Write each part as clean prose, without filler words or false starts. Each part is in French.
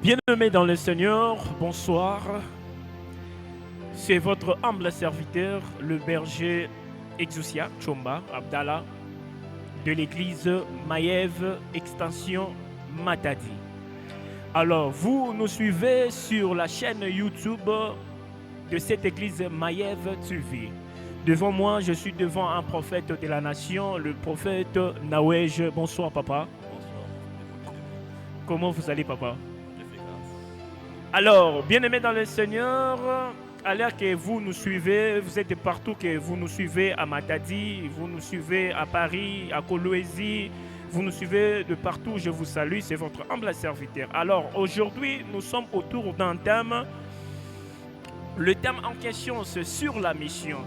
Bien-aimés dans le Seigneur, bonsoir. C'est votre humble serviteur, le berger Exousia Chomba Abdallah de l'église Maïev Extension Matadi. Alors, vous nous suivez sur la chaîne YouTube de cette église Maïev TV. Devant moi, je suis devant un prophète de la nation, le prophète Nawej. Bonsoir, papa. Bonsoir. Comment vous allez, papa? Je fais grâce. Alors, bien-aimés dans le Seigneur, à l'heure que vous nous suivez, vous êtes partout, que vous nous suivez à Matadi, vous nous suivez à Paris, à Kolwezi, vous nous suivez de partout, je vous salue, c'est votre humble serviteur. Alors, aujourd'hui, nous sommes autour d'un thème. Le thème en question, c'est sur la mission.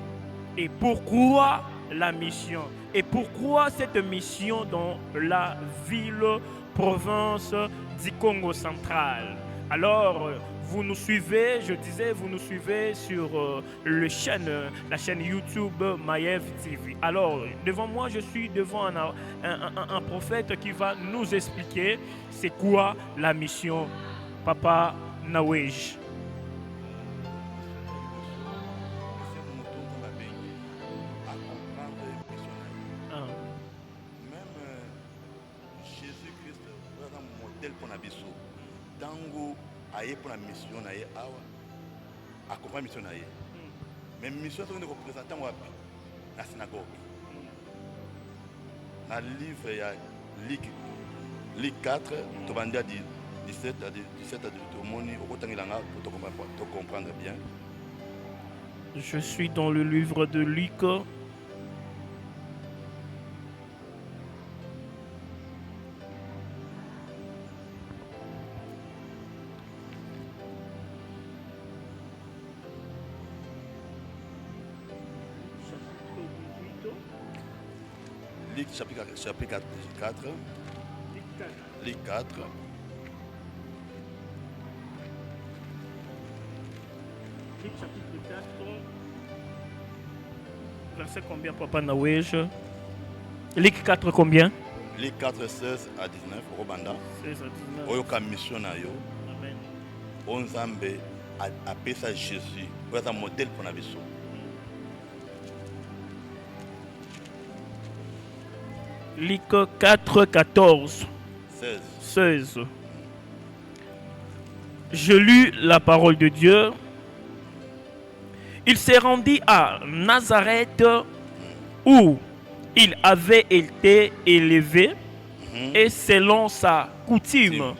Et pourquoi la mission? Et pourquoi cette mission dans la ville, province du Congo central? Alors, vous nous suivez, je disais, vous nous suivez sur la chaîne YouTube Maïev TV. Alors, devant moi, je suis devant un prophète qui va nous expliquer c'est quoi la mission, Papa Nawej. Aye pour la mission na ye awa accompagne mission na ye mais mission c'est de représenter wapi la synagogue na livre ya Luc 4 to bandia 17 à 17 à tomoni okotangilanga pour comprendre bien. Je suis dans le livre de Luc. Luc chapitre 4. Luc 4. Luc chapitre 4. Verset combien, Papa Nawej? Luc 4 combien? Luc 4, 16 à 19. Robanda. 16 à 19. Oyoka mission na yo. Amen. Onzambe appelle ça Jésus. Pour un modèle pour la mission. Luc 4, 14, 16. Je lus la parole de Dieu. Il s'est rendu à Nazareth où il avait été élevé et selon sa coutume,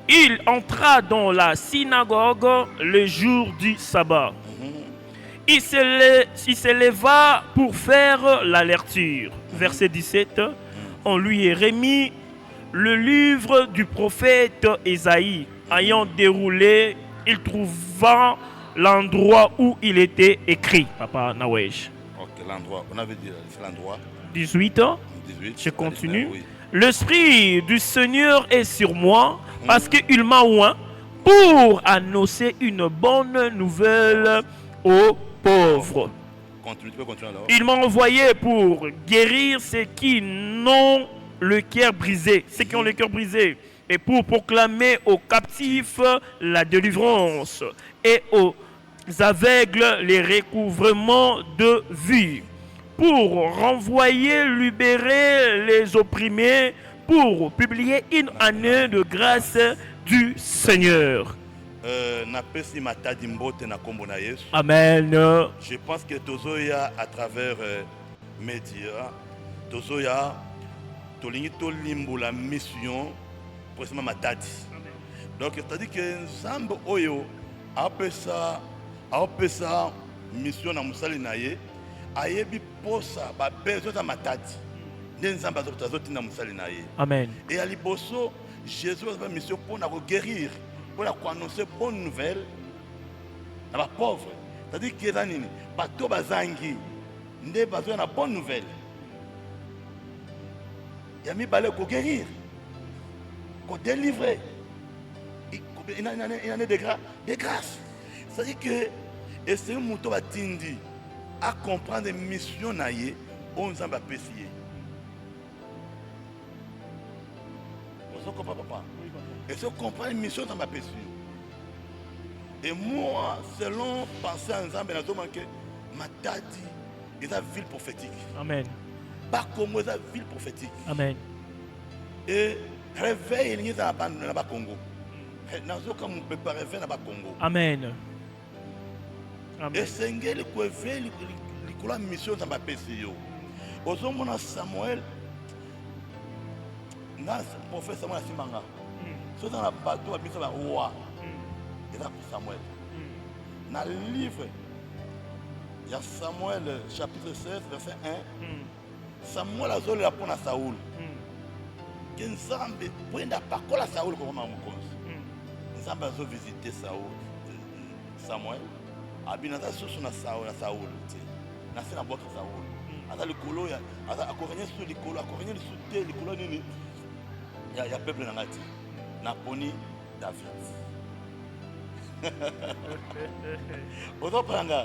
il entra dans la synagogue le jour du sabbat. Il se leva pour faire la lecture. Verset 17. On lui est remis le livre du prophète Ésaïe. Ayant déroulé, il trouva l'endroit où il était écrit. Papa Nawej. Ok, l'endroit. On avait dit c'est l'endroit. 18. 18. Je continue. 19, oui. L'Esprit du Seigneur est sur moi parce qu'il m'a oint pour annoncer une bonne nouvelle aux pauvres. Continue, tu peux continuer alors. Il m'a envoyé pour guérir ceux qui ont le cœur brisé, et pour proclamer aux captifs la délivrance et aux aveugles les recouvrements de vue, pour renvoyer, libérer les opprimés, pour publier une année de grâce du Seigneur. Amen. Je pense que Tozoya à travers médias, Tozoya, Tolingi Tolimbo la mission pour Matadi. Donc c'est-à-dire que Zambo Oyo a fait ça mission na musali naye ayebi posa ba besoin de Matadi. Nzamba zoti na musali naye. Amen. Et à liboso Jésus a fait mission pour nous guérir. Pour annoncer bonne nouvelle à la pauvre. C'est-à-dire que les bateaux bazangi ne besoin de bonne nouvelle. Il y a mis balai pour guérir, pour délivrer. Il y a des grâces. C'est-à-dire que et c'est un mouton batindi à comprendre les missions naïe on s'en va pécier. Vous comprenez, papa? Oui, papa. Et si on comprend une mission dans ma péché. Et moi, selon penser ensemble, nous avons manqué Matadi, ils ont une ville prophétique. Amen. Pas Congo, ils ont une ville prophétique. Amen. Et réveil, ils ont abandonné le Congo. Nous avons préparé réveil dans le Congo. Amen. Et Amen. c'est ce que la mission dans ma péché. Aujourd'hui, Samuel, le prophète Samuel Simanga. Si dans le bateau, il y a un roi. Il y a Samuel. Dans le livre, il y a Samuel, chapitre 16, verset 1. Samuel a zolé la pona à Saoul. Que Nzambe, pour ne pas coller à Saoul comme un moukonzi. Nzambe a visité Samuel. Abinata sous na Saoul, na c'est la boîte à Saoul. Ata le colo, ata akorigné sur le colo, akorigné sur le colo nini. Il y a peuple dans la terre. Naponi David.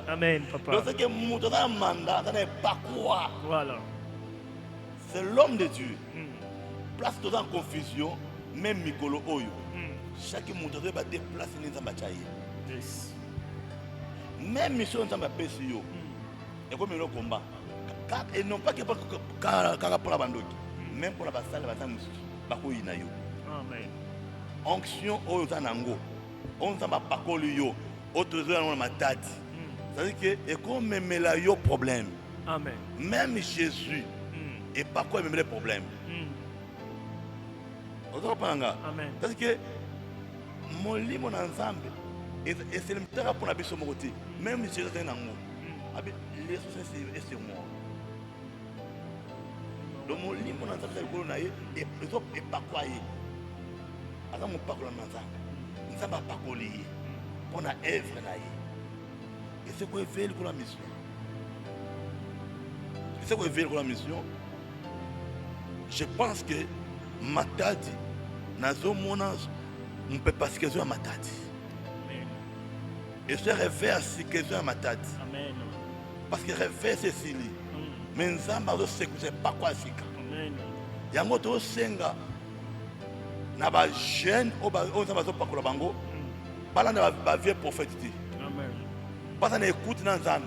Amen, papa. Donc c'est que mon mandat, ça n'est pas quoi. Voilà. C'est l'homme de Dieu. Place tout en confusion, même Mikolo Oyo. Chaque monde doit déplacer dans sa bataille. Yes. Même mission dans ma PCO. Et comme le combat. Et non pas que pour la bandoki. Même pour la basalle, la basalle, la Amen. onction Oyo Zanango. On s'en va pas coller yo. Autres gens ont ma tête. C'est-à-dire que, et comme même là, il y a problème. Amen. Même Jésus. Et pas quoi même les problèmes. Vous comprenez? Amen. Parce que mon lit, mon ensemble, et c'est le temps pour la bise sur mon côté. Même si c'est un amour. Les sociétés, c'est moi. Donc mon lit, mon ensemble, c'est le colonel, et les autres, et pas quoi. Alors, mon pas colonel ensemble. Nous ne sommes pas collés. On a œuvre. Et c'est quoi faire pour la mission? Et c'est quoi faire pour la mission? Je pense que Matadi, nazo monage, on peut pas se caser à Matadi. Et ce réveil à se caser à Matadi. Amen. Parce que réveil c'est Sili. Mais nous avons se caser pas quoi c'est. Amen. Il y a un autre senga. Na ba jeune au ba on s'en pas ko bango. Bala na ba vieux prophète. Amen. Parce qu'on écoute dans Zambie.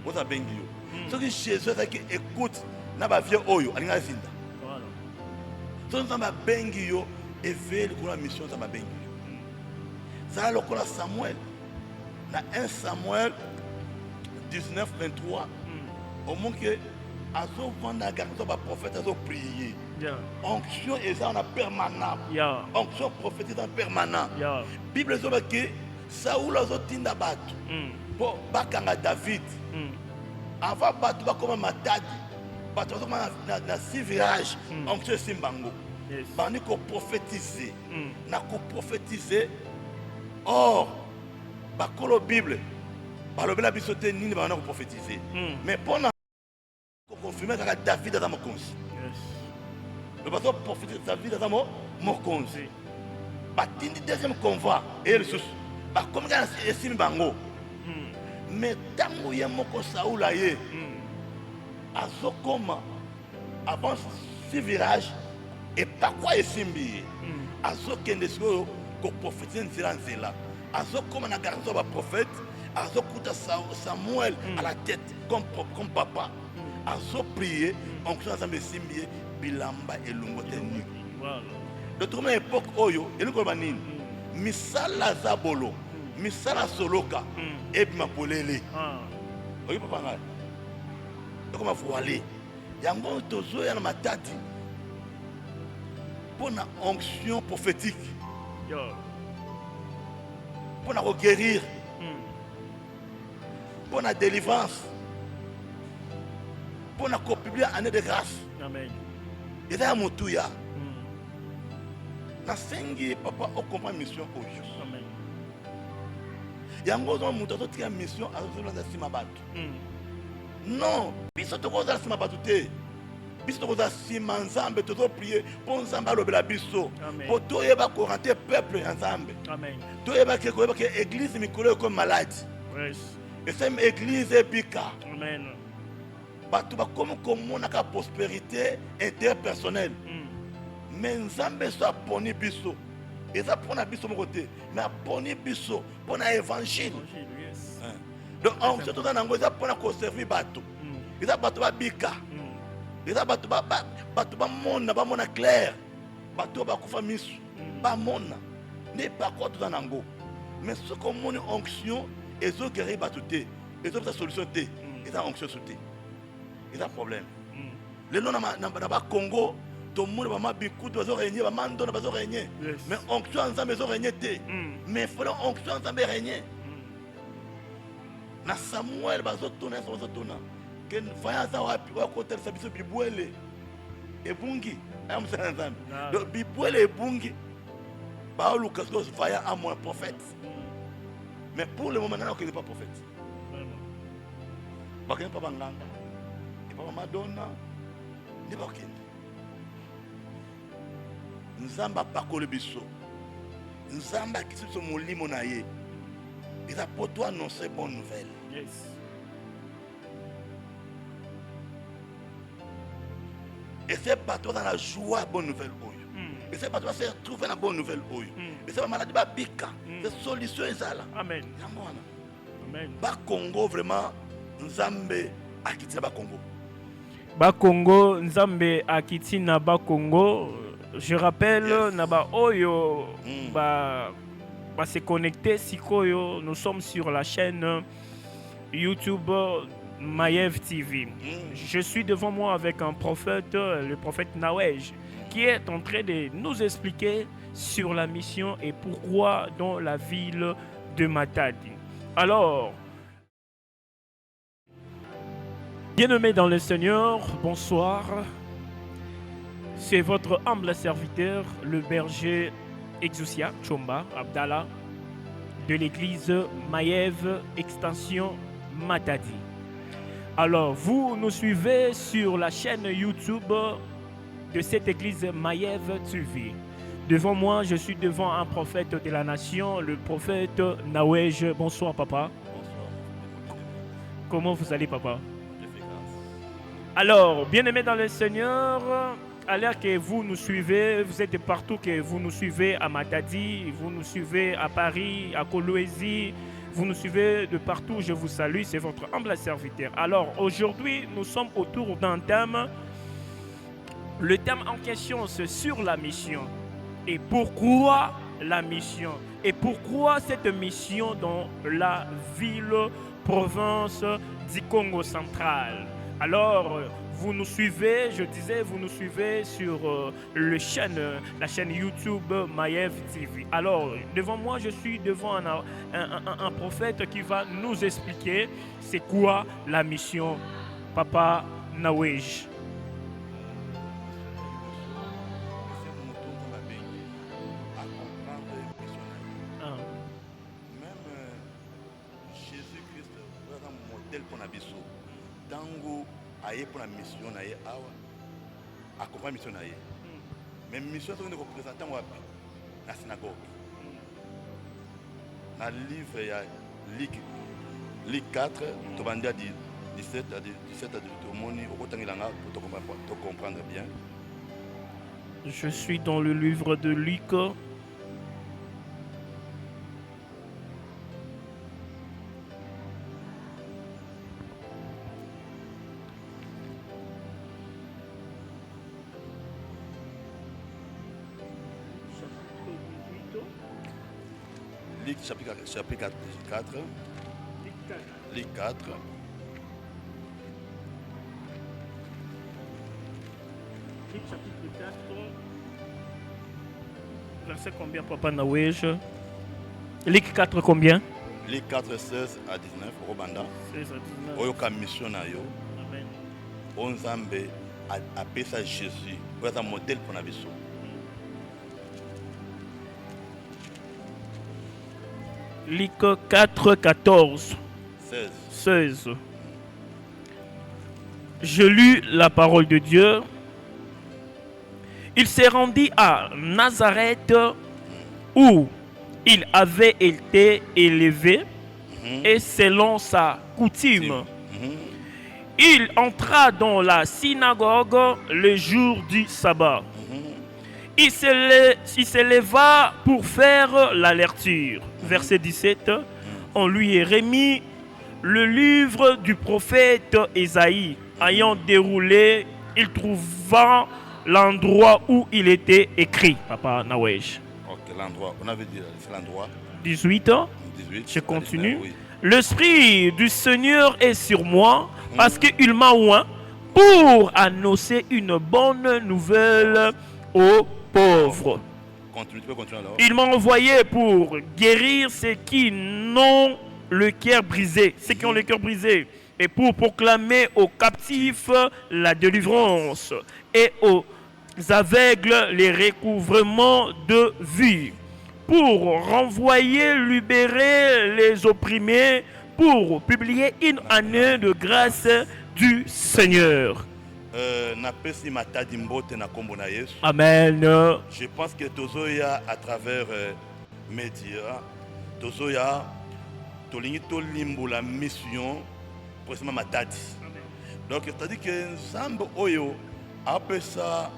On a bengi yo. Ce qui chez eux c'est qui écoute na ba vieux oyo alinga zinda. Voilà. So nous avons bengi yo et veille pour la mission ça m'a bengi yo. Ça le kola Samuel. Na 1 Samuel 19 23 au moins que azo vanda garçon ba prophète azo prier. Yeah. Onction et ça on a permanent. Yeah. Onction prophétique en permanent. Yeah. Bible dit que Saoul a zotinda batu. Pour bakanga David. Avant batu bakoma Matadi. Batu bakoma na civilage. Onction simbango. Yes. Bani ko prophétiser. Na ko prophétiser. Or bakolo Bible. Balobela bisote nini bana ko prophétiser. Mais pendant ko confirmer que David a dans cause. Le bateau prophétique de David dans mon conseil. Batindi deuxième convoi et le sous. Bah comme il y a un bango. Mais tant qu'il y a mon Saoul aye. Azokoma avant ce virage et pas quoi est simbi. Azokende siko ko prophétiser nzela là. Azokoma na garçon ba prophète. Azokuta Samuel à la tête comme papa. Azo prier on peut ensemble simbi. Bilamba et Lungotenu. D'autres époque oyo, et nous connaissons misala zabolo, misala soloka, et bimapolele. Oui papa ngai. Donc ma voilé. Yango tozo ya na matati. Pour la onction prophétique. Pour la guérir. Pour la délivrance. Pour la publier année de grâce. Amen. Et là, mon tout ya. Na sengi papa o comprend mission oyo. Amen. Yango zo muto to tia mission a zo la sima batu. Non, biso to ko za sima batu te. Biso to ko za sima nzambe to prier pour nzamba lobela biso. Pour to yeba ko renter peuple nzambe. Amen. To yeba ke église mikolo comme malade. Yes. Et cette église est bika. Amen. Batu ba comme on a la prospérité interpersonnelle. Mais Nzambe so aponi biso. Et ça pour biso mon côté. Mais aponi biso pour l'évangile. Yes. Donc onction tout ça nango ça pour conserver bateau. Et ça bateau ba bika. Et ça bateau ba mona clair. Bateau ba kufa misu. Ba mona. Ne pas quoi tout ça nango. Mais ce qu'on monte onction et ce qui arrive à tout et ce qui solution t et ça onction sauté. Et ça problème. Le nom na Congo, tout le monde va beaucoup de régner, va mando na bazo régner. Mais onction ensemble bazo régner t. Mais il faut onction ensemble régner. Na Samuel bazo tourner bazo tourner. Que voyant ça wa côté ça biso bibwele et bungi. Am ça ensemble. Donc bibwele et bungi. Ba Lucas go voyant à moi prophète. Mais pour le moment, il n'est pas prophète. Il n'est pas Banganga. Il n'est pas Madonna. Il n'est pas Kende. Nzamba pakole biso. Nzamba qui se sont limonaye. Il a pour toi annoncer bonne nouvelle. Yes. Et c'est pas toi dans la joie bonne nouvelle. Et c'est pas toi se retrouver la bonne nouvelle. Et c'est pas maladie ba bika. C'est solution ezala. Amen. Amen. Ba Congo vraiment Nzambe akiti ba Congo. Ba Congo Nzambe akiti na ba Congo. Je rappelle na ba oyo ba se connecter sikoyo. Nous sommes sur la chaîne YouTube Mayev TV. Je suis devant moi avec un prophète, le prophète Nawej, qui est en train de nous expliquer sur la mission et pourquoi dans la ville de Matadi. Alors, bien-aimés dans le Seigneur, bonsoir. C'est votre humble serviteur, le berger Exousia Chomba Abdallah de l'église Mayev Extension Matadi. Alors, vous nous suivez sur la chaîne YouTube de cette église Mayev TV. Devant moi, je suis devant un prophète de la nation, le prophète Nawej. Bonsoir, papa. Bonsoir. Comment vous allez, papa? Alors, bien-aimés dans le Seigneur, à l'heure que vous nous suivez, vous êtes partout, que vous nous suivez à Matadi, vous nous suivez à Paris, à Kolwezi, vous nous suivez de partout, je vous salue, c'est votre humble serviteur. Alors, aujourd'hui, nous sommes autour d'un thème. Le thème en question, c'est sur la mission. Et pourquoi la mission? Et pourquoi cette mission dans la ville, province du Congo central? Alors, vous nous suivez, je disais, vous nous suivez sur la chaîne YouTube Mayev TV. Alors, devant moi, je suis devant un prophète qui va nous expliquer c'est quoi la mission, Papa Nawej. Pour la mission accompagner mission mais mission c'est représentant la synagogue dans le livre il y a Luc 4 tu vas dire 17 à 17 à 18 pour comprendre bien. Je suis dans le livre de Luc. Luc chapitre 4. Luc 4. Luc chapitre 4. Verset combien, Papa Nawej? Luc 4 combien? Luc 4, 16 à 19. Robanda. 16 à 19. Oyoka mission na yo. Amen. Onzambe appelle ça Jésus. C'est un modèle pour la mission. Luc 4, 14, 16. Je lus la parole de Dieu. Il s'est rendu à Nazareth où il avait été élevé et selon sa coutume, il entra dans la synagogue le jour du sabbat il se leva pour faire la lecture. Verset 17. On lui est remis le livre du prophète Ésaïe. Ayant déroulé, il trouva l'endroit où il était écrit. Papa Nawesh. Ok, l'endroit. On avait dit, c'est l'endroit. 18. 18. Je continue. Oui. L'Esprit du Seigneur est sur moi parce qu'il m'a oint pour annoncer une bonne nouvelle aux pauvres. Continue, tu peux continuer alors. Il m'a envoyé pour guérir ceux qui n'ont le cœur brisé, ceux qui ont le cœur brisé, et pour proclamer aux captifs la délivrance et aux aveugles les recouvrements de vue, pour renvoyer, libérer les opprimés, pour publier une année de grâce du Seigneur. Amen. Je pense que Tozoya à travers médias, Tozoya, Tolingi Tolimbo la mission, précisément Matadi. Donc c'est-à-dire que Nzambe Oyo a fait ça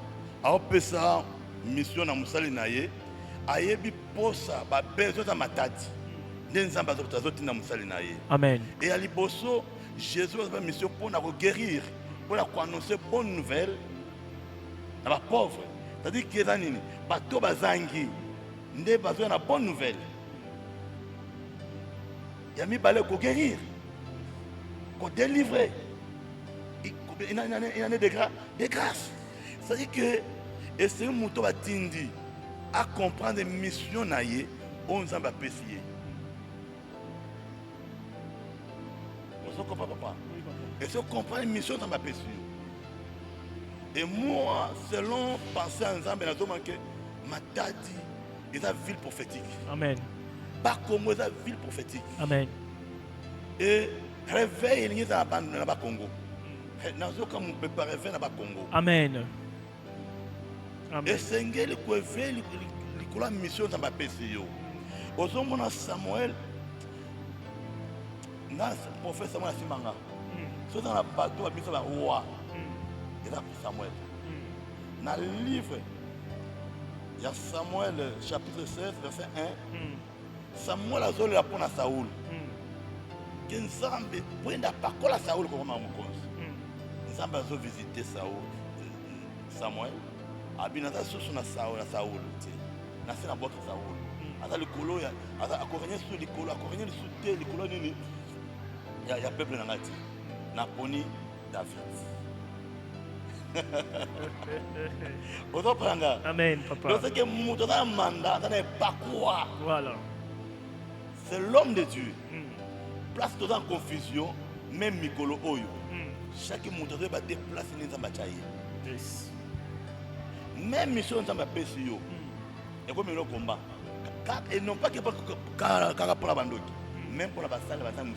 mission na musali naye, ayebi posa ba besoin de Matadi. Nzambe azotina na musali naye. Amen. Et à liboso, Jésus a fait mission pour nous guérir. Pour annoncer bonne nouvelle à la pauvre. C'est-à-dire que les bateaux bazangi ne besoin de bonne nouvelle. Il y a mis balai pour guérir, pour délivrer. Il y a des grâces. C'est-à-dire que et c'est un mouton batindi à comprendre les missions naïe on nous a apprécié. Vous comprenez papa? Et si on comprend les missions dans ma péché. Et moi, selon penser à Nzambe, je manque Matadi est la ville prophétique. Amen. Pas Congo est la ville prophétique. Amen. Et réveil il est dans la Congo. Nous comme on peut pas réveiller dans la Congo. Amen. Et Seigneur le réveil la mission dans ma péché. Aux hommes Samuel, le prophète Samuel Simanga. C'est dans le bateau à Bissau, roi. Et là, Samuel. Dans le livre, il y a Samuel, chapitre 16, verset 1. Samuel a zolé la pona à Saoul. Que Nzambe, pour une parole à Saoul, comme on a Nzambe a visité Samuel. Abinata sur son Saoul. Na c'est la boîte de Saoul. Ata le colo, a corrigné sur le colo, a corrigné sur le colo. Il y a peuple dans la terre. Naponi David. Amen, papa. Voilà. C'est l'homme de Dieu. Place tout en confusion, même Mikolo Oyo. Chaque monde doit déplacer les ambachaïs. Même mission dans ma PCO. Et comme le combat. Et non pas que pour la bandoki. Même pour la basalle, la basalle,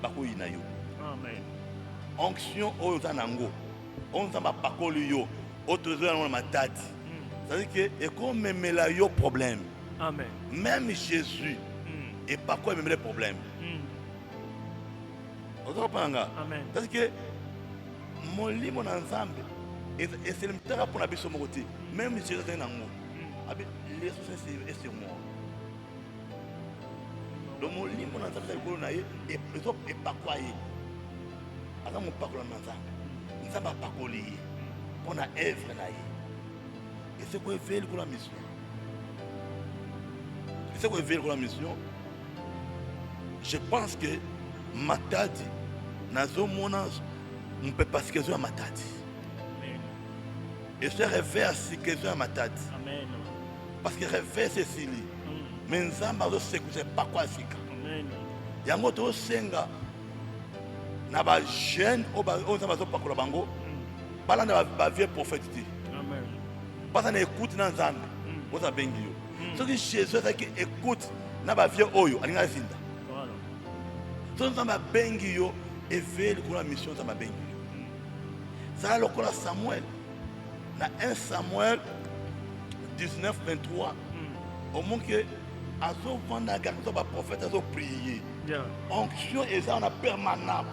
Bako Inayo. Amen. Onction au Zanango, on s'en va pas coller yo, autre chose dans ma tête. C'est-à-dire que et comme même là yo problème. Amen. Même Jésus et pas quoi même les problèmes. Vous comprenez? Amen. C'est-à-dire que mon lit mon ensemble et c'est le temps pour la biche mon côté. Même Jésus est dans moi. Avec les sociétés c'est moi. Donc mon lit mon ensemble c'est le naïe et pas quoi alors mon pas comme ça nous sommes pas collés pour la œuvre là et c'est quoi faire pour la mission je pense que Matadi nazo monage on peut pas ce que à Matadi et ce réveil à ce que à Matadi amen parce que réveil c'est Sili mais nous sommes pas ce que c'est pas quoi c'est amen yango to senga na ba jeune o ba on ça va pas ko la bango bala na ba vieux prophète amen parce na écoute na Nzambe o ça bengi yo ce que Jésus ça qui écoute na ba vieux oyo alinga zinda voilà so Nzambe bengi yo et veille ko la mission ça ba bengi yo ça le ko la Samuel na 1 Samuel 19 23 au moins que azo vanda garçon ba prophète azo prier. Onction est en permanent.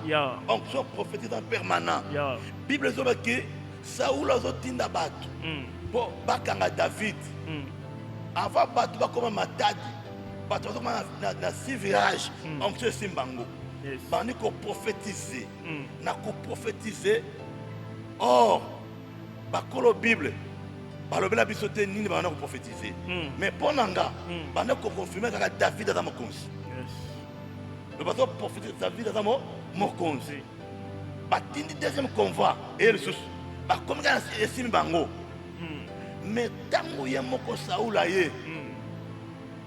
Onction prophétique en permanent. Bible dit que Saoul a tinda battu. pour bakanga David. Avant bato bakoma matadi. Bato bakoma na six virages. Onction simbango. Bani ko prophétiser. Na ko prophétiser. Or bakolo Bible. Balobela bisote nini bana ko prophétiser. Mais ponanga bana ko confirmer que David a mokonzi. Le bateau prophétiser David a mokonzi. Batindi deuxième convoi et le sous. Ba comme ga esimi bango. Mais tango ye moko Saoula ye.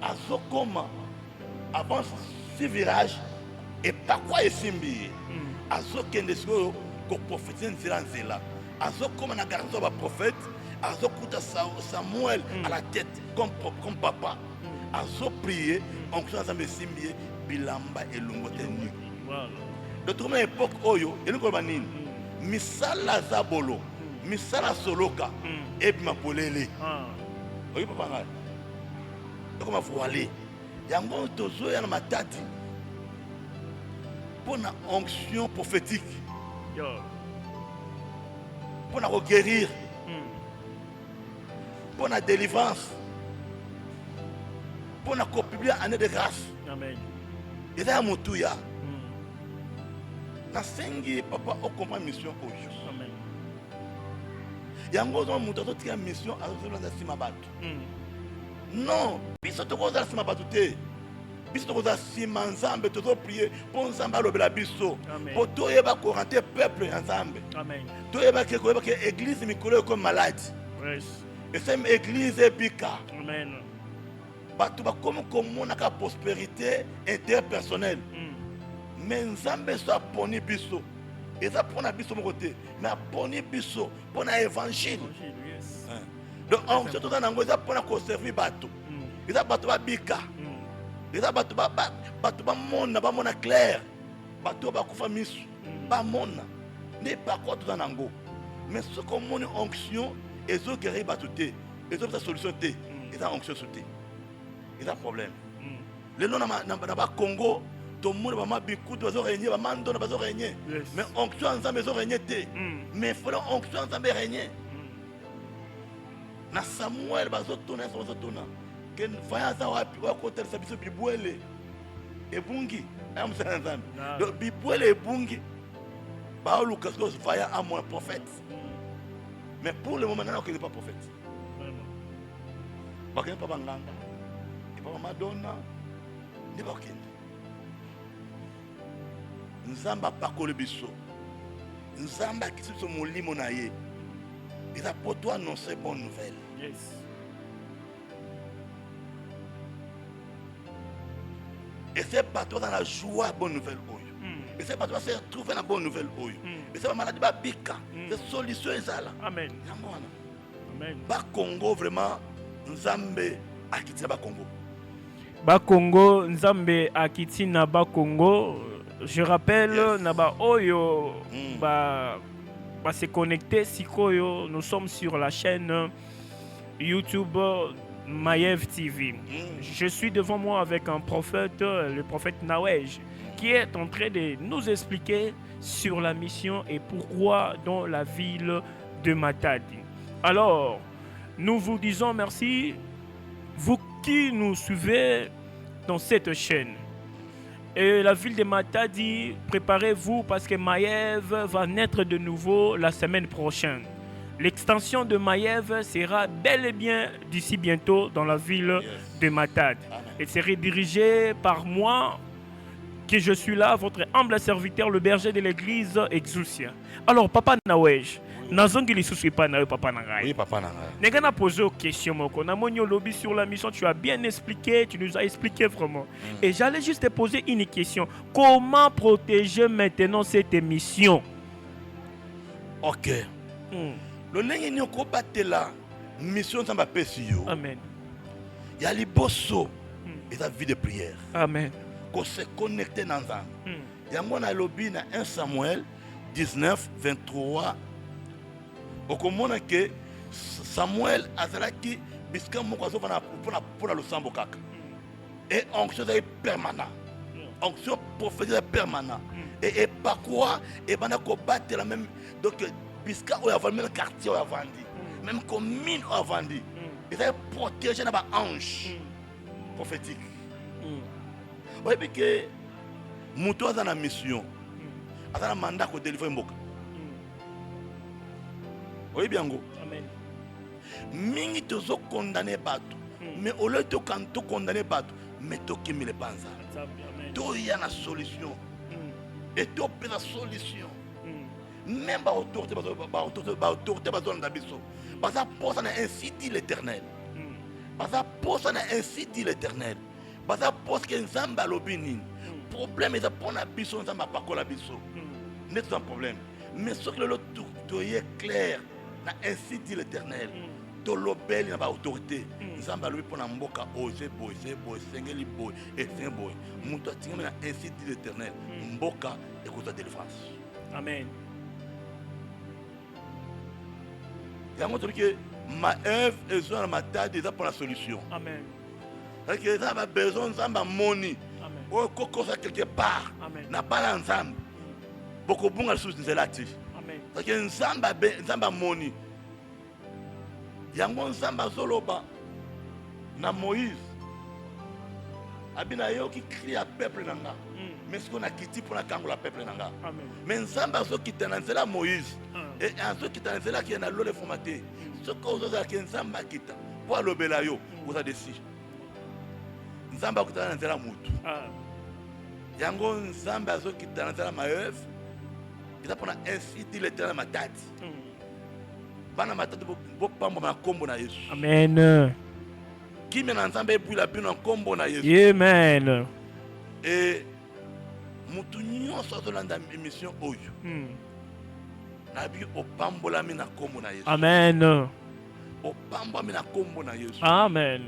Azokoma avant ce virage et pas quoi esimbi. Azokende siko ko prophétiser nzela. Azokoma na garçon ba prophète. Azokuta Samuel à la tête comme papa. Azo prier onction ensemble simbi bilamba elongotenu. De toute époque oyo eloko banini. Misala zabolo, misala soloka et bimapolele. Oyo papa ngai. Donc ma voilé. Yango tozo ya na matati. Pour na onction prophétique. Pour na guérir. Pour la délivrance, pour la publier année de grâce. Amen. Et là, mon tout ya. Na sengi papa au comprend mission aujourd'hui. Amen. Yango zo muto to tia mission à zo sima batu. Non, biso to ko za sima batu te. Biso to ko za sima nzambe to prier pour nzamba lobela biso. Pour to yeba ko renter peuple nzambe. Amen. To yeba ke église mikolo comme malade. Yes. Et cette église est bika. Amen. Batu ba comme la prospérité interpersonnelle. Mais nzambe soit poni biso. Et ça pour na biso mon côté. Mais poni biso pour na évangile. Donc on se trouve dans ngoza pour na conserver batu. Et ça batu ba bika. Et ça batu ba mona clair. Batu ba kufa misu. Ba mona. Ne pas quoi tout dans ngo. Mais ce qu'on moni onction et ceux qui arrivent à tout et ceux qui ont solution ils ont onction sauté ils ont problème les noms dans Congo tout le monde va beaucoup de régner va mando na va régner mais onction ensemble ils ont régné mais il faut onction ensemble régner na Samuel va tourner que voyant ça va côté ça biso bibwele et bungi am ça ensemble donc bibwele et bungi ba Lucas ko voyant à mon prophète. Mais pour le moment, il n'est pas prophète. Il n'est pas Banganga. Il n'est pas Madonna. Il n'est pas Kende. Nzamba pakole biso. Nzamba qui se sont molimo na ye. Il a pour toi annoncer bonne nouvelle. Yes. Et c'est pas toi dans la joie bonne nouvelle. Et c'est pas toi se retrouver dans la bonne nouvelle. Et c'est pas maladie ba bika. C'est solution ezala. Amen. Amen. Ba Congo vraiment Nzambe akiti ba Congo. Ba Congo Nzambe akiti na ba Congo. Je rappelle na ba oyo ba se connecter sikoyo. Nous sommes sur la chaîne YouTube Mayev TV. Je suis devant moi avec un prophète, le prophète Nawej, qui est en train de nous expliquer sur la mission et pourquoi dans la ville de Matadi. Alors, nous vous disons merci, vous qui nous suivez dans cette chaîne. Et la ville de Matadi, préparez-vous parce que Mayev va naître de nouveau la semaine prochaine. L'extension de Mayev sera bel et bien d'ici bientôt dans la ville de Matadi. Elle sera dirigée par moi, que je suis là, votre humble serviteur, le berger de l'église Exousia. Alors, Papa Nawej, Papa Nangai. Oui, Papa Nangai. Nous avons posé une question. On a mon lobby sur la mission. Tu as bien expliqué, tu nous as expliqué vraiment. Et j'allais juste te poser une question. Comment protéger maintenant cette émission? Ok. Le lien nous combattre la mission sans passer. Amen. Il y a les bosso et la vie de prière. Amen. Qu'on se connecte dans ça. Il y a mon lobby dans 1 Samuel 19 23. Au comment que Samuel azalaki bisika moko azofana pour le sambo kaka. Et onction est permanent. Onction prophétique permanent. Et par quoi et bana ko battre la même donc bisika ou avant même quartier ou avant dit. même commune avant dit. Ils sont protégés dans l'ange prophétique. Vous voyez que Moutou a une mission. Il a un mandat pour délivrer Mboka. Vous voyez bien, Amen. Mingi tozo condamné bateau. Mais au lieu de condamner bateau, mais to qui me le pense. To y a une solution. Et to peut la solution. Même pas autorité dans la biso. Parce que ça ainsi dit l'Éternel. Parce que ainsi dit l'Éternel. Parce que Nzamba lobini. Problème est pour la biso, Nzamba pas la biso. N'est pas un problème. Mais ce que l'autre est clair, ainsi dit l'Éternel. To lobeli na ba autorité. Nzamba lobi pour na mboka oser boy, sengeli boy et sen boy. Muto tinga na ainsi dit l'Éternel. Mboka et côté de délivrance. Amen. Il y a montré que ma œuvre est sur ma tête déjà pour la solution. Amen. C'est que ça a besoin de money. Amen. Ou quelque chose quelque part. Amen. N'a pas l'ensemble. Beaucoup bon à sous zélati. Amen. C'est que nzamba money. Yango nzamba zoloba na Moïse. Abina yo qui crie à peuple nanga. Mais ce qu'on a quitté pour la kangola peuple nanga. Amen. Mais nzamba zo qui tenanzela Moïse. Et en ce qui tenanzela qui na lole formaté. Ce qu'on a qui nzamba kita. Pour le belayo, vous avez décidé. Nzamba qui tenanzela mutu. Yango nzamba zo qui tenanzela ma œuvre. Il a pour ainsi dit l'Éternel ma tête. Bana matatu bo pamba na kombo na Yesu. Amen. Qui mène ensemble et puis la bino kombo na Yesu. Amen. Et mutu nyonso azolanda émission oyo. Na bi o pambola mi na kombo na Yesu. Amen. O pamba mi na kombo na Yesu. Amen.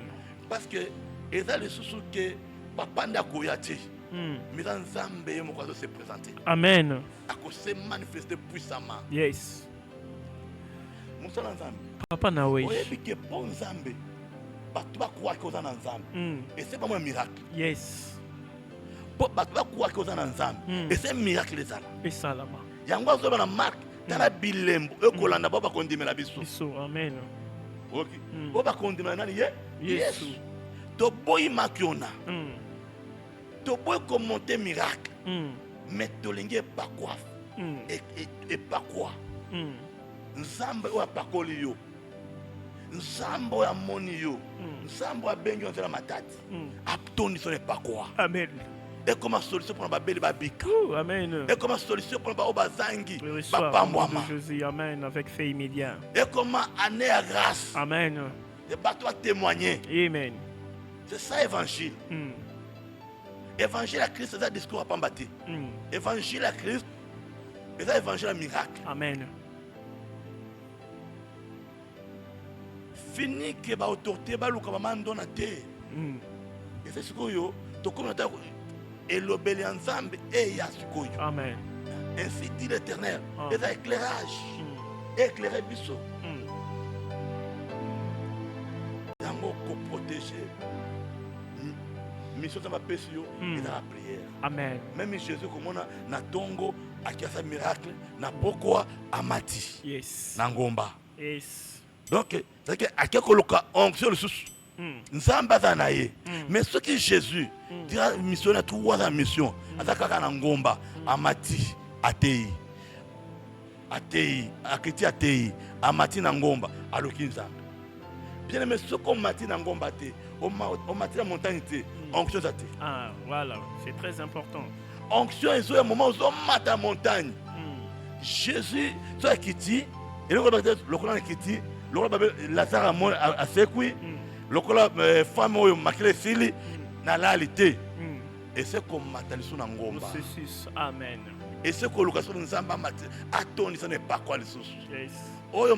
Parce que eza le susu que papanda koyati. Mais ensemble et moko se présenter. Amen. Ako se manifester puissamment. Yes. Musala nzambe. Papa na oui. Oyebi ke bon nzambe. Batu ba croire que na nzambe. Et c'est pas un miracle. Yes. Batu ba croire que na nzambe. Et c'est un miracle ça. Et salama. Yango azo na marque tala bilembo ekolanda baba kondimela biso. Biso. Amen. OK. Baba kondimela nani ye? Yesu. To boy makiona. To boy commenter miracle. Mais to linge pas quoi. Et pas quoi. Nzambe wa pakoli yo. Nzambe wa moni yo. Nzambe wa bengi on la matati. Aptoni ce n'est pas quoi. Amen. Et comme solution pour la belle babika. Amen. Et comme solution pour la bazangi. Papa moi. Jésus, amen, avec fait immédiat. Et comment année à grâce. Amen. Et pas toi témoigner. Amen. C'est ça évangile. Évangile à Christ, c'est un discours à Pambati. Évangile à Christ, c'est un évangile à miracle. Amen. Fini que ba autorité ba luka ba mandona te. Et c'est ce que yo to comme ta et l'obéli ensemble et ya sikoyo. Amen. Ainsi dit l'Éternel. Et ça éclairage. Éclairer biso. Yango ko protéger. Mission ça va pécher yo et dans la prière. Amen. Même Jésus comme on a na tongo akiasa miracle na pokwa amati. Yes. Na ngomba. Yes. Donc, c'est que à quelque loca onction le sous. Nzamba zanaye. Mais ce que Jésus dira missionnaire trois la mission. Ataka na ngomba amati atei. Atei, akiti atei, amati na ngomba alokinza. Bien aimé ce qu'on mati na ngomba te, on mati la montagne te, onction zate. Ah, voilà, c'est très important. Onction est un moment où on mata la montagne. Jésus, ça kiti, et le colon kiti. Lazare a sekui, le femme makile sili na lalité. Et c'est comme matalisu na ngomba. Amen. Et c'est que l'occasion de nzamba mati atoni ça n'est pas quoi les sous. Yes. Oyo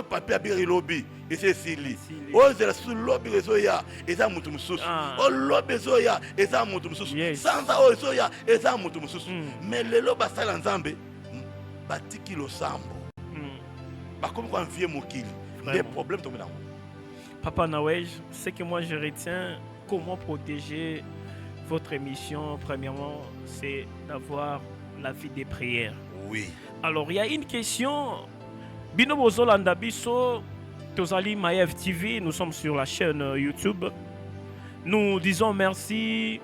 papier abiri lobby et c'est sili. Oyo zela sous lobby rezoya et ça mutu mususu. O lobby zoya et ça mutu mususu. Sans ça oyo zoya et ça mutu mususu. Mais le loba sala nzambe batiki lo sambo. Ba comme quoi envier mokili. Des problèmes tombent dans. Papa Nawej, ce que moi je retiens, comment protéger votre émission, premièrement, c'est d'avoir la vie des prières. Oui. Alors, il y a une question. Bino bozolanda biso Tozali Mayev TV, nous sommes sur la chaîne YouTube. Nous disons merci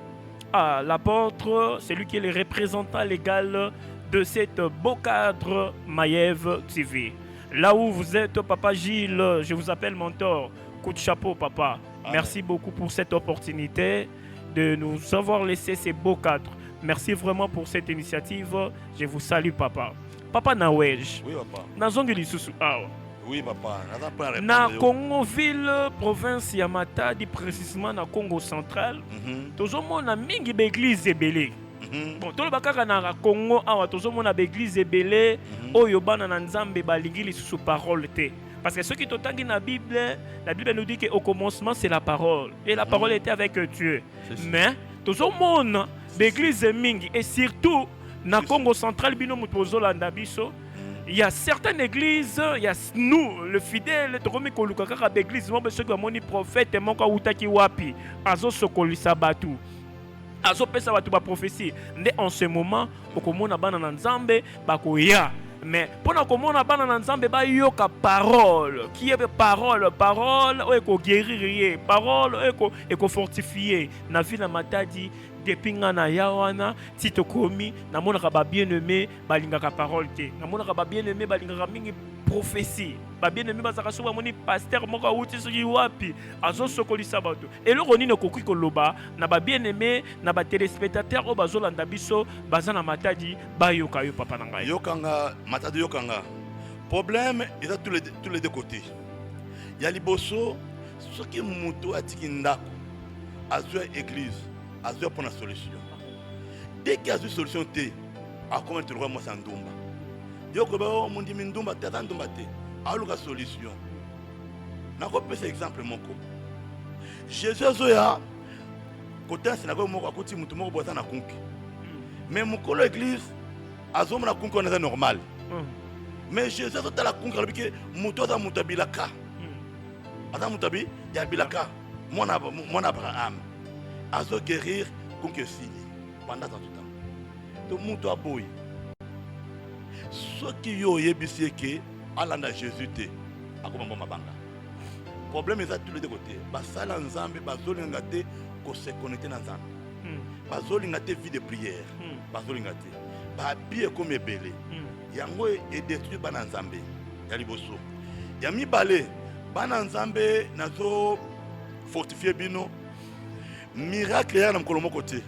à l'apôtre, celui qui est le représentant légal de cette beau cadre Mayev TV. Là où vous êtes, Papa Gilles, je vous appelle mentor. Coup de chapeau, papa. Amen. Merci beaucoup pour cette opportunité de nous avoir laissé ces beaux cadres. Merci vraiment pour cette initiative. Je vous salue, papa. Papa Nawej. Oui, papa. Nazongi lisusu awa. Oui, papa. Na Congo ville, province ya Matadi, précisément na Congo central. Tozomona mingi l'église ebele. Bon, tout le bakaka na Congo awa tozomona l'église ebele oyo bana na Nzambe balingi lisusu parole te. Parce que ceux qui t'entendent dans la Bible nous dit qu'au commencement c'est la parole. Et la parole était avec Dieu. Mais tout le monde, l'église mingi, et surtout dans le Congo central, il y a certaines églises, il y a nous, le fidèle, l'église, ceux qui ont prophète, Azo Sokolisa Batu. Azo Pesa Batu ba prophétie. En ce moment, au Komona Bana Nzambe, Bakoya. Mais pendant que mon abana na Nzambe ba yoka parole qui est parole eko guérir parole eko fortifier na vie na Matadi depuis na yawana tito komi na mona ka ba bien-aimé balingaka parole te na mona ka ba bien-aimé balingaka mingi prophétie ba bien-aimé bazaka so ba moni pasteur moko uti soki wapi azo sokolisa bato eloko nini koki koloba na ba bien-aimé na ba téléspectateurs o bazolanda biso bazana Matadi ba yoka yo papa na ngai yokanga Matadi yokanga problème est à tous les deux côtés. Il y a liboso ce qui muto atiki ndako azwa église azwa pour la solution. Dès qu'il y a une solution T, à comment tu le vois moi sans ndumba. Yoko ba mon dimi ndumba tata ndumba te. Aluka solution. Na ko pesa exemple moko. Jésus azoya côté synagogue moko akoti mutu moko bota na konki. Mais mukolo église azoma na konki on est normal. Mais Jésus a la conquête parce que mutoza mutabilaka. Adam mutabi ya bilaka. Mon Abraham. Azo guérir conquête pendant tout temps. Donc muto aboy. Ce qui yo yebisi que alanda Jésus te akoma mabanga. Problème est à tous les deux côtés. Basala nzambe bazolinga te ko se connecter na nzambe. Bazolinga te vie de prière. Bazolinga te. Ba bien comme belé. Yango est détruit bana nzambe ya liboso ya mibale bana nzambe nazo fortifier bino miracle ya na mkolo moko te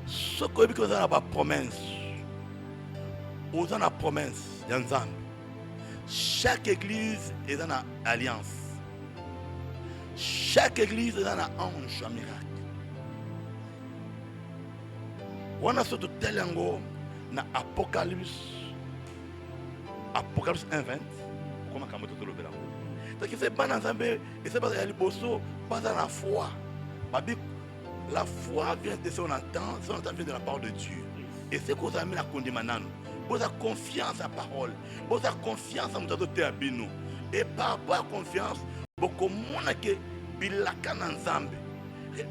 soko ebiko za na ba promesse oza na promesse ya nzambe chaque église est dans une alliance chaque église est dans un ange à miracle wana soto telango na Apocalypse 1:20 comment kamoto to lobela donc c'est pas ensemble et c'est pas ali bosso pas dans la foi la foi vient de ce qu'on entend vient de la parole de Dieu et c'est qu'on a mis la condamnation vous avez confiance à la parole vous avez confiance à notre abino et par rapport à confiance beaucoup monde que bilaka na nzambe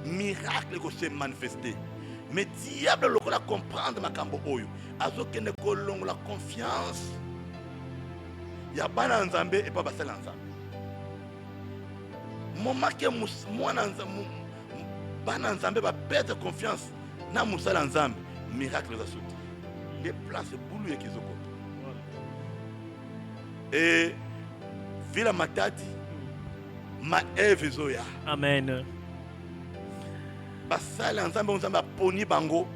miracle que se manifester. Mais diable le la comprendre makambo oyo azokende kolongo la confiance ya bana nzambe et pas basala nzambe moment que mwana nzambe bana nzambe ba perdre confiance na musala nzambe miracle za sauter les places boulou ekizoko et vila Matadi ma Eve zoya amen. basala nzambe nzambe poni bango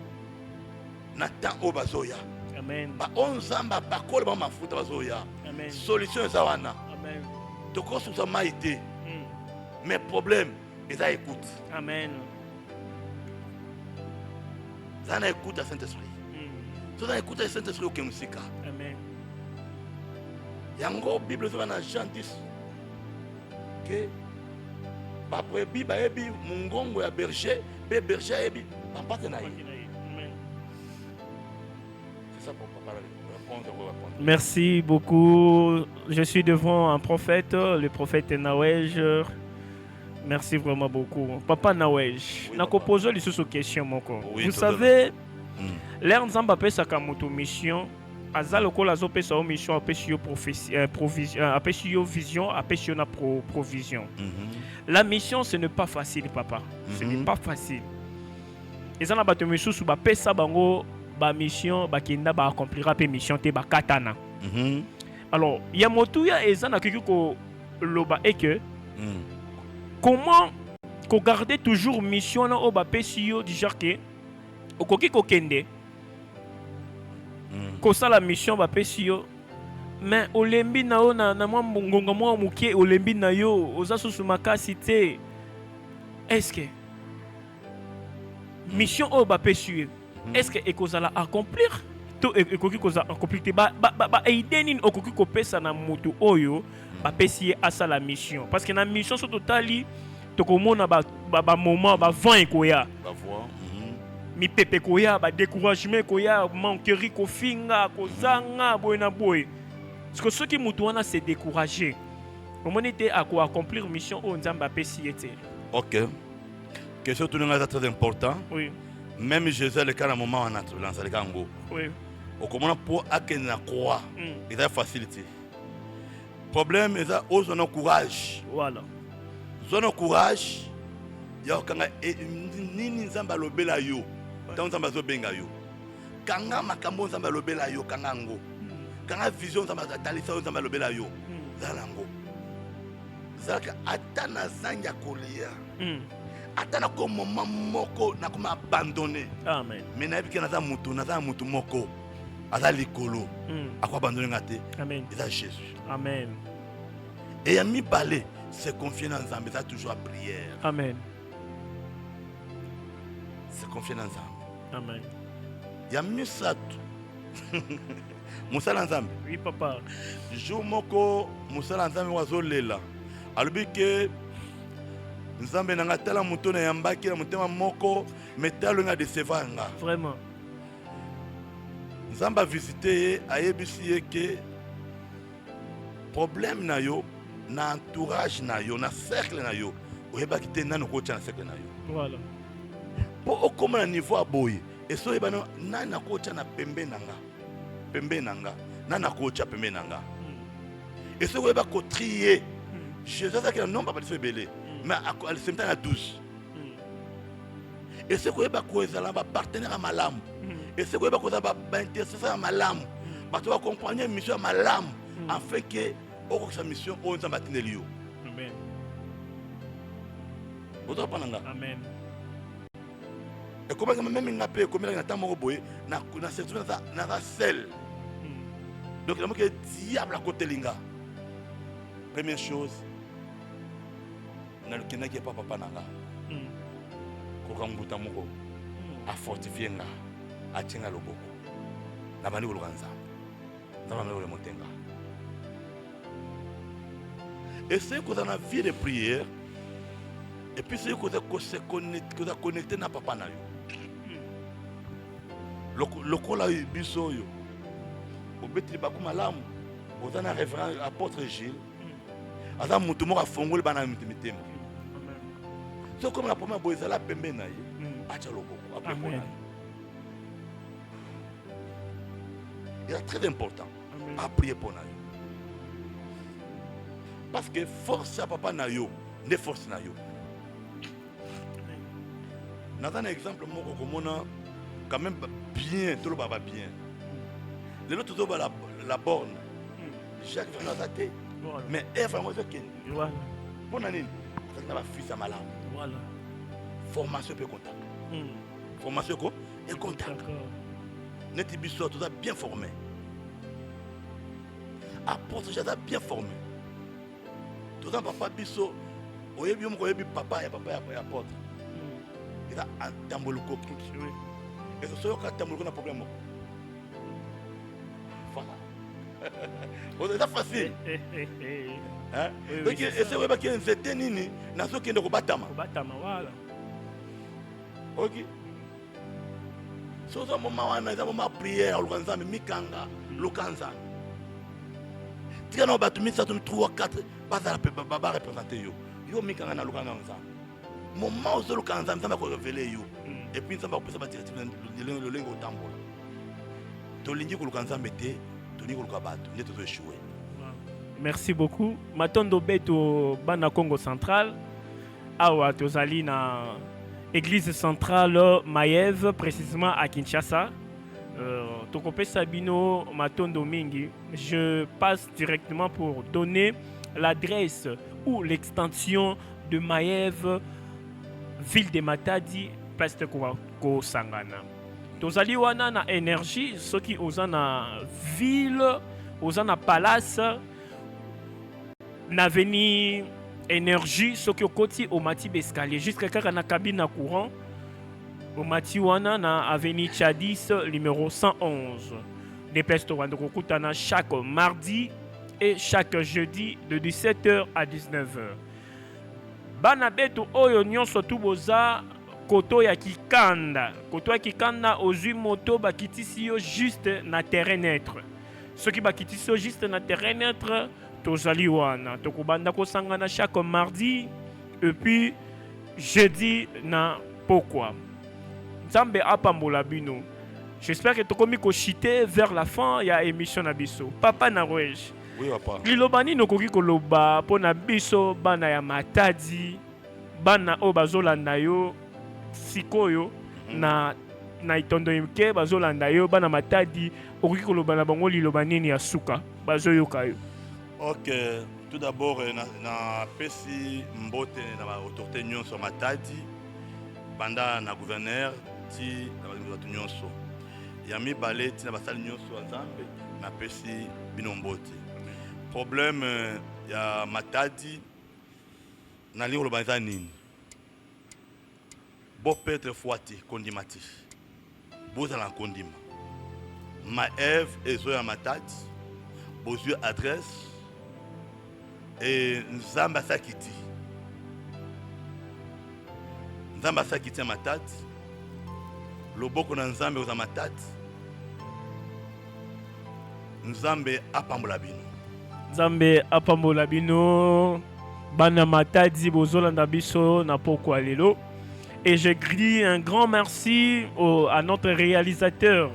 na temps o bazoya amen ba onzambe bakole ba mafuta bazoya amen solution eza wana amen tokosu sa maïté mais problème eza écoute amen zana écoute à Saint-Esprit so zana écoute à Saint-Esprit au kemusika amen yango Bible zo na Jean 10 que ba brebis ba ebi mungongo ya berger be berger ebi ba partenaire. C'est ça pour parler. Merci beaucoup. Je suis devant un prophète, le prophète Nawej. Merci vraiment beaucoup. Papa Nawej, oui, na pose les sous questions. Oui, vous savez, l'air Nzamba peut sa mission aza lokola azopesa yo mission apesi yo provision, apesi yo vision, apesi yo na provision. La mission ce n'est pas facile papa, ce n'est pas facile. Eza na bato misusu bapesa bango ba mission bakenda ba accomplira pe mission te bakatana. Alors ya motuya eza na kiki ko loba et que comment ko garder toujours mission na o bapesi yo du genre que okoki kokende kosala mission bapesi yo mais olembi na yo na mwa ngonga mwa mukie olembi na yo oza susu makasi te. Est-ce que mission o bapesi yo est-ce que ekozala accomplir to ekoki koza accomplir te ba aide nini okoki kopesa na mutu oyo bapesi ye asala mission parce que na mission so totali tokomona ba moment ba vent ekoya mi pepe koya ba découragement koya manquerie kofinga kozanga boy na boy parce que ceux qui mutu wana se décourager omoni te ako accomplir mission o nzamba apesi ye te. OK, question tout est très important. Oui. Même Jésus le cas à un moment en attelance le kango. Oui. Au comment pour akena croire il a facilité. Problème est ça aux on courage. Voilà. Zone courage ya kanga nini nzamba lobela yo. Tant nzamba zo benga yo. Kanga makambo nzamba lobela yo kanga ngo. Kanga vision nzamba talisa nzamba lobela yo. Zalango. Zaka atana zanja kolia. Atana ko moment moko na kuma abandonner. Amen. Mais na biki na za mutu moko. Aza likolo. Akwa abandonner ngate. Amen. C'est Jésus. Amen. Et à mi balé, c'est confier dans Nzambe, c'est toujours à prière. Amen. C'est confier dans Nzambe. Amen. Il y a mieux ça. Moussa Nzambe. Oui papa. Jour moko Moussa Nzambe wazo lela. Alobi ke Nzambe nanga tala muto na yambaki na mutema moko metalo nga décevoir nga. Vraiment. Nzambe a visité ayebisi ke problème na yo na entourage na yo na cercle na yo oyebaki te nani okotya na cercle na yo. Voilà. Po okoma na niveau aboye eso yebana nani akotya na pembe nanga nani akotya pembe nanga eso oyeba ko trier Jésus a que non pas de belé mais à le temps à 12 eso oyeba ko ezala ba partenaire malamu eso oyeba ko za ba intercesseur malamu bato ba accompagner mission malamu afin que sa mission on s'en battre Amen. Amen. Et comment même ngapé comme na tamo boye na surtout na sel. Donc il y a diable à côté linga. Première chose na le kena qui est papa nanga. Ko kambuta moko a fortifier nga a tinga loboko. Na bani ko lukanza. Na bani ko montenga. Et c'est que dans la vie de prière, et puis c'est que vous se connecté na papa na yo. Lokola biso yo. Obeti ba kuma lamu. Ozana révérend apôtre Gilles. Aza mutu mo ka fongole bana mitema. C'est comme la première boisa la pembe na ye. Acha loboko après pour na. Il est très important à prier pour na. Parce que force à papa na yo, ne force na yo. Dans un exemple, moi, quand même bien, tout le monde va bien. Les autres, tout la borne. Jacques va nous attaquer. Mais elle va nous attaquer. Bonne année. Ça va fils à malade. Voilà. Formation peut contact. Formation quoi? Et contact. Net Ibiso, tout ça bien formé. Apôtre Jada bien formé. Tout ça, papa Bisso, oyebi papa et apôtre. Il a un tambouloko. Et ce soir, quand tambouloko n'a problème. Voilà. C'est facile. Donc, c'est qu'il y a un certain nini, n'a pas qu'il y a un batama. Voilà. Ok. C'est un moment où on a un moment de prière, on a un mikanga, lukanza. Si on a battu 3 4 pas à représenter yo. Yo mikanga na lukanza ensemble. Moment où le kanza va révéler yo. Et puis ça va passer à le lingo tambola. tolingi koluka nzambe te tolingi koluka bato nde tozoéchoué. Merci beaucoup. Matondo beto bana Congo central. Awa tozali na église centrale Mayev, précisément à Kinshasa. Tokopé Sabino Matondo Mingi. Je passe directement pour donner l'adresse ou l'extension de Mayev, ville de Matadi, place de Ko Sangana. Tozali wana na énergie, ceux qui osent na ville, osent na palace, na veni énergie, ceux qui okoti au mati escalier, jusqu'à quand na cabine à courant, au mati wana na avenue Tchadis, numéro 111. Des places de Kutana chaque mardi et chaque jeudi de 17h à 19h. Bana beto oyo nyonso tuboza koto ya Kikanda. Koto ya Kikanda ozui moto bakitisi yo juste na terrain neutre. Ceux qui bakitisi yo juste na terrain neutre, tozali wana. Tokubanda kosangana chaque mardi et puis jeudi na pokwa. Nzambe apambola bino. J'espère que tokomi ko chiter vers la fin ya émission na biso. Papa Narouej. Oui, papa. Lilobani nokoki koloba pona biso bana ya Matadi, bana o bazolanda yo sikoyo na itondo yimke bazolanda yo bana Matadi okoki koloba na bango liloba nini ya suka bazoyoka yo. Ok, tout d'abord na pesi mbote na autorité nyonso Matadi banda na gouverneur ti na bato nyonso ya mibale ti na basali nyonso ya Nzambe na pesi bino mbote. Problème ya Matadi na li koloba eza nini bo petre fwati kondimati bozala kondima Mayev ezo ya Matadi bozwi adresse et Nzambe asakiti ya Matadi loboko na Nzambe oza Matadi Nzambe apambola bino. Nzambe apambola bino bana Matadi bozolanda biso na pokwa lelo. Et je crie un grand merci à notre réalisateur.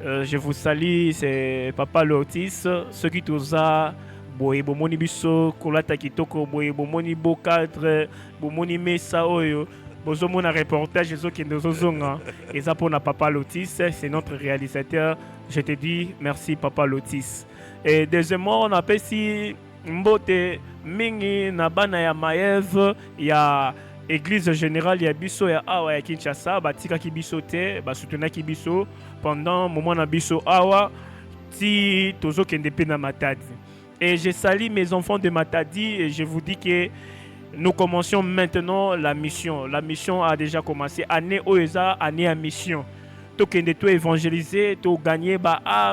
Je vous salue, c'est Papa Lotis, ceux qui toza boye bomoni biso kolata kitoko boye bomoni bo cadre bomoni mesa oyo bozomona reportage ezoki ndozozonga eza pona Papa Lotis, c'est notre réalisateur. Je te dis merci Papa Lotis. Et deuxièmement, on appelle si mbote mingi na bana ya Mayev ya Église générale ya biso ya awa ya Kinshasa batika ki biso te basutuna ki biso pendant moment na biso awa ti tozo kende pe na Matadi. Et je salue mes enfants de Matadi et je vous dis que nous commençons maintenant la mission. La mission a déjà commencé. Année Oeza, année à mission. Tout évangéliser, tout gagner,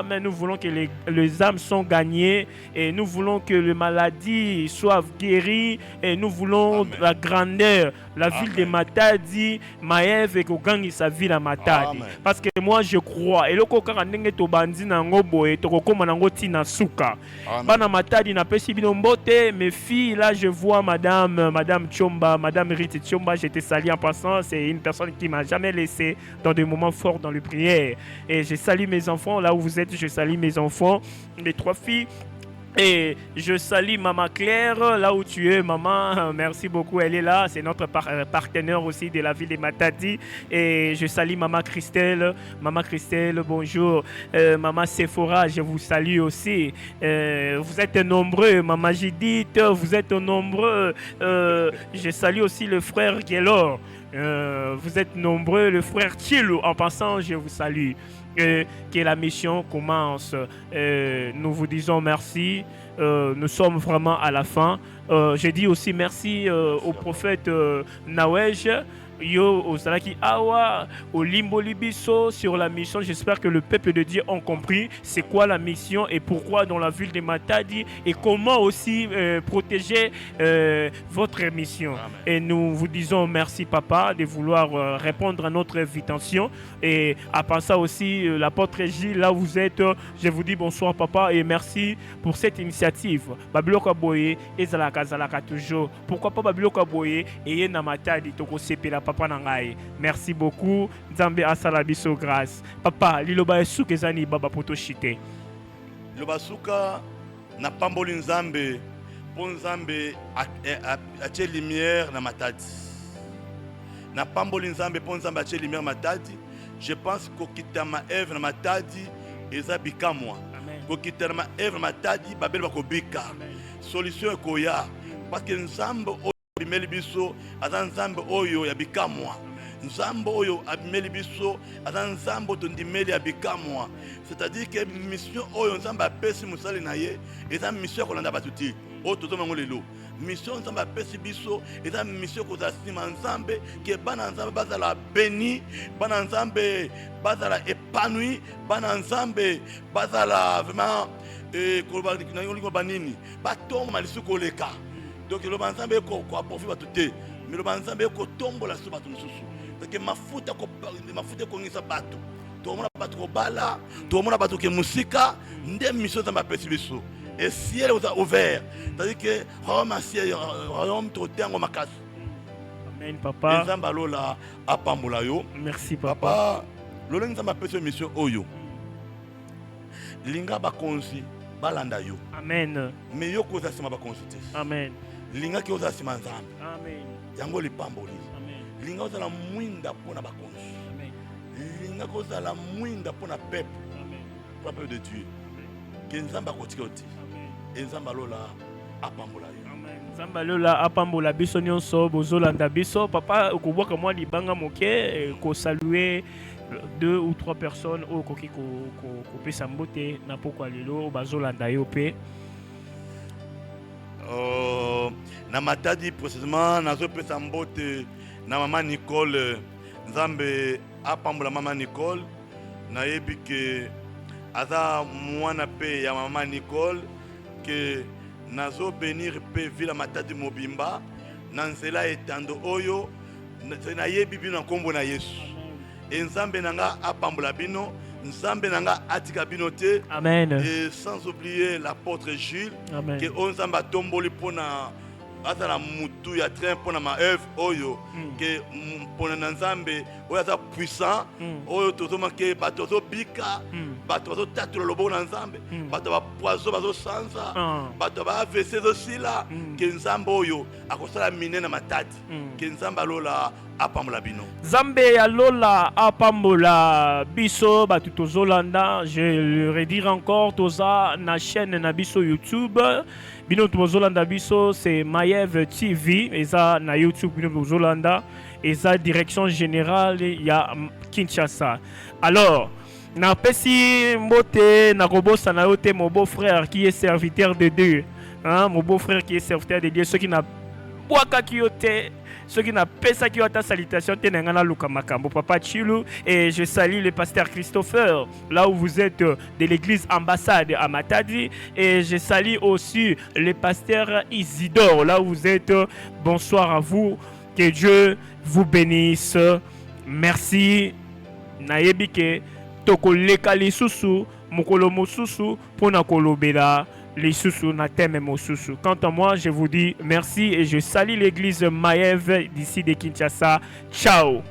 mais nous voulons que les âmes sont gagnées et nous voulons que les maladies soient guéries et nous voulons Amen. La grandeur, la Amen. Ville de Matadi, Mayev et Kogangi sa ville à Matadi. Amen. Parce que moi je crois et le kokara ndenge to bandi na ngobo et to kokoma na ngoti na suka. Bana Matadi na pesi binombote, mes filles là je vois madame Tchomba, madame Riti Tchomba, j'étais sali en passant, c'est une personne qui m'a jamais laissé dans des moments forts dans le prière. Et je salue mes enfants, là où vous êtes, je salue mes enfants, mes 3 filles. Et je salue Maman Claire, là où tu es, maman. Merci beaucoup, elle est là. C'est notre partenaire aussi de la ville de Matadi. Et je salue Maman Christelle. Maman Christelle, bonjour. Maman Sephora, je vous salue aussi. Vous êtes nombreux. Maman Judith, vous êtes nombreux. Je salue aussi le frère Guélor. Vous êtes nombreux. Le frère Thielou, en passant, je vous salue. Que la mission commence. Nous vous disons merci. Nous sommes vraiment à la fin. Je dis aussi merci au prophète Nawej. Yo Ozalaki Awa, au Limbo Libiso sur la mission. J'espère que le peuple de Dieu a compris c'est quoi la mission et pourquoi dans la ville de Matadi et comment aussi protéger votre mission. Amen. Et nous vous disons merci papa de vouloir répondre à notre invitation. Et à part ça aussi, l'apôtre Gilles, là où vous êtes, je vous dis bonsoir papa et merci pour cette initiative. Babyloko Boye, Ezalaka kazalaka toujours. Pourquoi pas babiloko boye et na matadi toko sepela papa na ngai. Merci beaucoup. Nzambe asala biso grâce. Papa, liloba esuka ezani baba poto shite. Liloba suka na pamboli nzambe po nzambe atie lumière na matadi. Na pamboli nzambe po nzambe atie lumière matadi. Je pense kokita ma œuvre na matadi eza bikamwa. Kokita ma œuvre na matadi babel bakobika. Solution ekoya parce que nzambe oyo abimeli biso aza nzambe oyo ya bikamwa. Nzambe oyo abimeli biso aza nzambe tondimeli ya bikamwa. C'est-à-dire que mission oyo nzambe apesi musali na ye eza mission kolanda bato ti oyo tozomango lelo. Mission nzambe apesi biso eza mission kozala nsima nzambe ke bana nzambe bazala béni, bana nzambe bazala épanoui, bana nzambe bazala vraiment koloba nini batomba lisusu koleka. Donc loba nzambe koaprofi bato te, mais loba nzambe kotombola lisusu bato mosusu. Parce que mafuta ekongisa bato, tomona bato kobala, tomona bato ke musika nde mission nzambe apesi biso. Et ciel est ouvert, c'est-à-dire que royaume totengo makasi. Amen papa. Nzamba lola apambola yo. Merci papa. Papa, lola nzamba apesi mission oyo. Linga bakonzi balanda yo. Amen. Mais yo koza sima bakonzi te. Amen. Linga ki oza sima nzambe. Amen. Yango lipamboli. Amen. Linga oza la mwinda pona bakonzi. Amen. Linga koza la mwinda pona peuple. Amen. Peuple de Dieu. Que nzamba kotika oti. Et nzamba lola apambola yo. Amen. Nzamba lola apambola biso nyonso bozolanda biso papa okobwaka mwa libanga moke ko saluer 2 ou 3 personnes au koki ko pesa mbote na pokwa lelo bazolanda yo pe. Na matadi précisément nazo pesa mbote na maman Nicole. Nzambe apambola maman Nicole na yebi ke aza mwana pe ya maman Nicole que nazo bénir pe vila matadi mobimba na nzela etando oyo na yebi bino na kombo na Yesu. Nzambe nanga apambola bino, nzambe nanga atika bino te. Amen. Et sans oublier l'apôtre Jules. Amen. Que onzamba tomboli pona azala mutu ya train pona ma œuvre oyo que pona nzambe oyo aza puissant oyo tozoma ke bato zo bika bato zo tatula lobo na nzambe bato ba poison bazo sanza bato ba AVC zo sila ke nzambe oyo akosala mine na matadi ke nzambe lola apambola bino. Nzambe ya lola apambola biso batu tozolanda. Je le redire encore toza na chaîne na biso YouTube. Bino tozolanda biso c'est Mayev TV eza na YouTube bino tozolanda eza direction générale ya Kinshasa. Alors na pesi mbote na kobosa na yote mon beau-frère qui est serviteur de Dieu. Hein, mon beau-frère qui est serviteur de Dieu, ceux qui n'a pas qui yote ceux qui n'a pas ça qui ont ta salutation tenengana lukamakambo papa Chilou et je salue le pasteur Christopher là où vous êtes de l'église ambassade à Matadi et je salue aussi le pasteur Isidore là où vous êtes. Bonsoir à vous, que Dieu vous bénisse. Merci. Nayebike toko leka lisusu mokolo mosusu pona kolobela lisusu na teme mosusu. Quant à moi, je vous dis merci et je salue l'église Mayev d'ici de Kinshasa. Ciao.